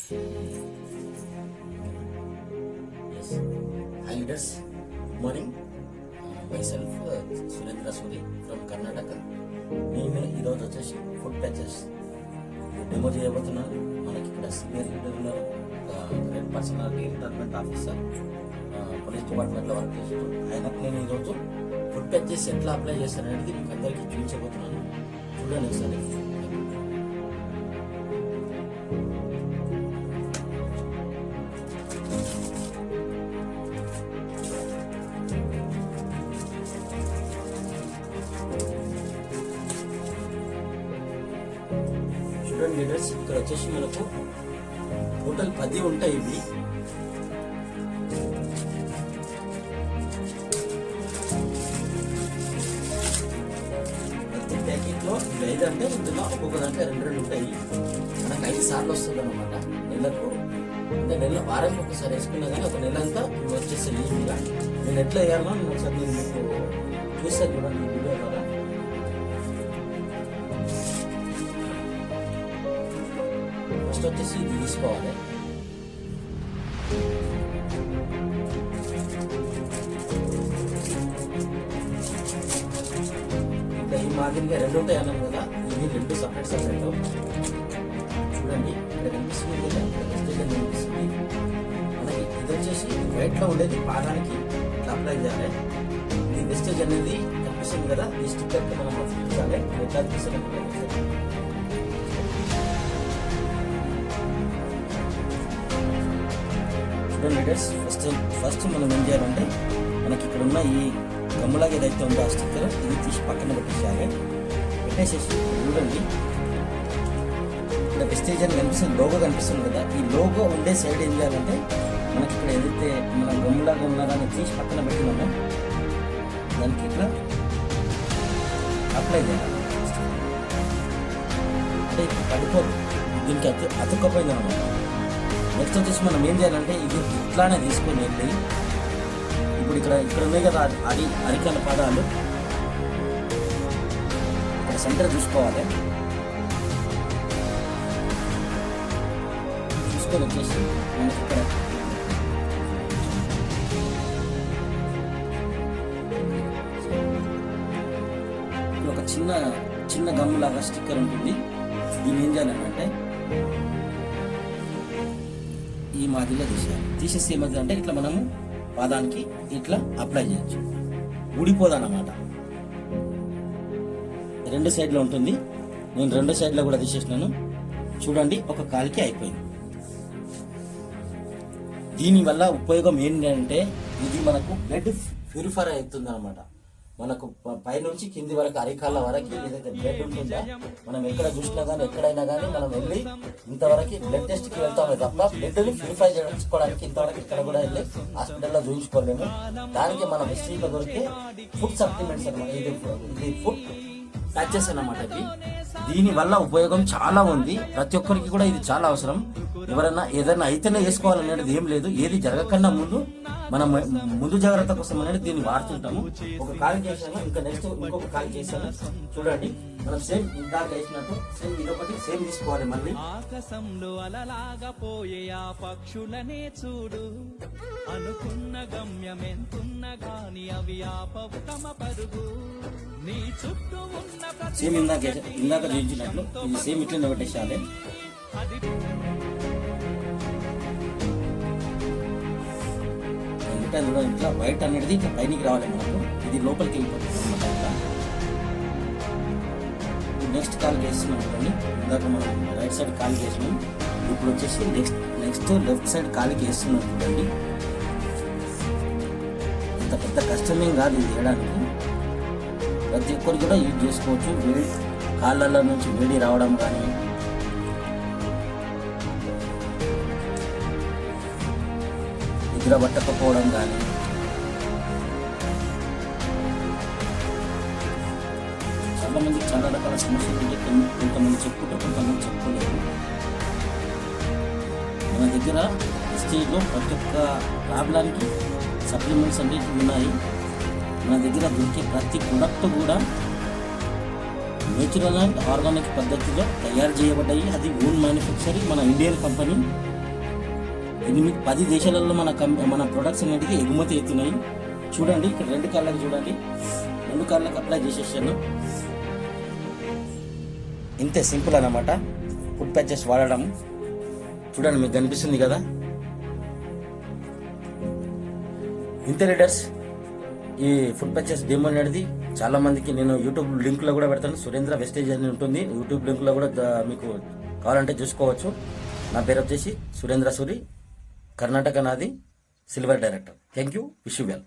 Yes. Hi leaders, good morning. Myself Surendra Suri from Karnataka. నేను ఈరోజు వచ్చేసి food patches demo చేయబోతున్నాను. మనకి ఇక్కడ సీనియర్ లీడర్ ఉన్నారు, great personality retirement officer, police డిపార్ట్మెంట్లో వర్క్ చేస్తూ ఆయనకు నేను ఈరోజు ఫుడ్ ప్యాచెస్ ఎట్లా అప్లై చేస్తాను అనేది మీకు అందరికీ చూపించబోతున్నాను. చూడండి ఒకసారి. చూడండి లీడర్స్, ఇక్కడ వచ్చేసి మనకు టోటల్ 10 ఉంటాయి. ఇవి ప్రతి ప్యాకెట్లో 5 అంటే ఇందులో ఒక్కొక్క దాంట్లో 2 ఉంటాయి. మనకు 5 సార్లు వస్తుంది అనమాట నెలకు. అంటే వారానికి ఒకసారి వేసుకున్నా కానీ ఒక నెల అంతా ఇవి వచ్చేస్తాయి ఈజీగా. నేను ఎట్లా వేయాలో నేను ఒకసారి నేను మీకు చూస్తాను చూడండి వీడియో ద్వారా. ఫస్ట్ వచ్చేసి ఇది తీసుకోవాలి. ఇంకా ఈ మాదిరిగా 2 ఉంటాయి అన్నాం కదా, ఇవి 2 సపరేట్. చూడండి ఇక్కడ కనిపిస్తుంది కదా, ఇక్కడ వెస్టేజ్ కనిపిస్తుంది మనకి. ఇది వచ్చేసి వైట్లో ఉండేది పాదానికి ఇట్లా అప్లై చేయాలి. ఇది వెస్టేజ్ అనేది కనిపిస్తుంది కదా, ఈ స్టిక్కర్కి మనం చూపించాలి ఎట్లా తీసుకోవాలి. లీడర్స్, ఫస్ట్ మనం ఏం చేయాలంటే మనకి ఇక్కడ ఉన్న ఈ గమ్ములాగా ఏదైతే ఉందో ఆ స్టిక్కర్ ఇది తీసి పక్కన పెట్టేసేయాలి. పెట్టేసేసి చూడండి ఇక్కడ వెస్టేజ్ అని కనిపిస్తుంది, లోగో కనిపిస్తుంది కదా, ఈ లోగో ఉండే సైడ్ ఏం చేయాలంటే మనకి ఇక్కడ ఏదైతే మన గమ్ములాగా ఉన్నదాన్ని తీసి పక్కన పెట్టినామో దానికి ఇట్లా అప్లై చేయాలి. అంటే ఇక్కడ పడిపోదు, దీనికి అతుక్కపోయింది అన్నమాట. నెక్స్ట్ వచ్చేసి మనం ఏం చేయాలంటే ఇది ఇట్లానే తీసుకొని వెళ్ళి ఇప్పుడు ఇక్కడ ఉన్నాయి కదా అరికాల పాదాలు, ఇక్కడ సెంటర్ చూసుకోవాలి. చూసుకొని వచ్చేసి మనకి ఇక్కడ ఒక చిన్న గమ్ము లాగా స్టిక్కర్ ఉంటుంది. దీన్ని ఏం చేయాలంటే ఈ మాదిరిగా తీసేసి ఏమవుతుందంటే ఇట్లా మనము పాదానికి ఇట్లా అప్లై చేయొచ్చు, ఊడిపోదన్నమాట. 2 సైడ్లో ఉంటుంది. నేను 2 సైడ్లో కూడా తీసేసినాను. చూడండి ఒక కాలికి అయిపోయింది. దీనివల్ల ఉపయోగం ఏంటంటే ఇది మనకు బ్లడ్ ప్యూరిఫై అవుతుంది అనమాట. మనకు పైనుంచి కింది వరకు అరికాళ్ళ వరకు ఏదైతే బ్లడ్ ఉంటుందో మనం ఎక్కడ చూసినా కానీ ఎక్కడైనా కానీ మనం వెళ్ళి ఇంతవరకు బ్లడ్ టెస్ట్కి వెళ్తామే తప్ప బ్లడ్ని ప్యూరిఫై చేసుకోవడానికి ఇంతవరకు ఇక్కడ కూడా వెళ్ళి హాస్పిటల్లో చూపించుకోలేము. దానికి మన హిస్టరీలో దొరికే ఫుడ్ సప్లిమెంట్స్ అనమాట. ఇది ఫుడ్ ప్యాచెస్ అన్నమాట. దీని వల్ల ఉపయోగం చాలా ఉంది. ప్రతి ఒక్కరికి కూడా ఇది చాలా అవసరం. ఎవరైనా ఏదైనా అయితేనే వేసుకోవాలనేది ఏం లేదు. ఏది జరగకన్నా ముందు మనం ముందు జాగ్రత్త కోసం అనేది దీన్ని వాడుతుంటాము. ఒక కాల్ చేశాను, ఇంకా నెక్స్ట్ ఇంకొక కాల్ చేశాను. చూడండి మనం సేమ్ ఇందాక వేసినట్టు సేమ్ ఇదొకటి సేమ్ తీసుకోవాలి. మళ్ళీ ఆకాశంలో అలలాగా పోయే ఆ పక్షులనే చూడు, అనుకున్న గమ్యం ఎంతున్న గాని అవి ఆపవు తమ పరుగు. నీ చుట్టూ ఉన్న సేమ్ ఇందాక చూపించినట్లు ఇది సేమ్ ఇట్లనే పెట్టేసాలి. ఇట్లా వైట్ అనేది ఇట్లా పైనకి రావాలి మనకు. ఇది లోపలికి వెళ్ళిపోతుంది అనమాట. నెక్స్ట్ కాల్ చేస్తున్నాం చూడండి. ఇందాక మనం రైట్ సైడ్ కాల్ చేసినాం, ఇప్పుడు వచ్చేసి నెక్స్ట్ లెఫ్ట్ సైడ్ కాలికి వేస్తున్నాం చూడండి. ఇంత పెద్ద కష్టమేం కాదు ఇది వేయడానికి. ప్రతి ఒక్కరు కూడా యూజ్ చేసుకోవచ్చు. వేడి కాళ్ళ నుంచి వేడి రావడం కానీ, నిద్ర పట్టకపోవడం కానీ, చాలా మందికి చాలా రకాల సమస్యలు ఉంటే కొంతమంది చెప్పుకుంటే కొంతమంది చెప్పుకోలేరు. మన దగ్గర స్టేజ్లో ప్రతి ఒక్క ప్రాబ్లానికి సప్లిమెంట్స్ అనేవి ఉన్నాయి. మన దగ్గర దొరికే ప్రతి ప్రొడక్ట్ కూడా నేచురల్ అండ్ ఆర్గానిక్ పద్ధతిలో తయారు చేయబడ్డాయి. అది ఓన్ మ్యానుఫ్యాక్చరింగ్, మన ఇండియన్ కంపెనీ. ఇది మీకు 10 దేశాలలో మన ప్రొడక్ట్స్ అనేది ఎగుమతి అవుతున్నాయి. చూడండి ఇక్కడ 2 కార్లకు చూడండి, 2 కార్లకు అప్లై చేసేసాను. ఇంతే సింపుల్ అన్నమాట ఫుడ్ ప్యాచెస్ వాడడం. చూడండి మీకు కనిపిస్తుంది కదా. ఇంతే లీడర్స్, ఈ ఫుడ్ ప్యాచెస్ డెమో అనేది చాలా మందికి నేను యూట్యూబ్ లింక్ లో కూడా పెడతాను. సురేంద్ర వెస్టేజ్ అని ఉంటుంది, యూట్యూబ్ లింక్ లో కూడా మీకు కావాలంటే చూసుకోవచ్చు. నా పేరు వచ్చేసి సురేంద్ర సూరి, కర్ణాటక నాది, silver director. Thank you, wish you well.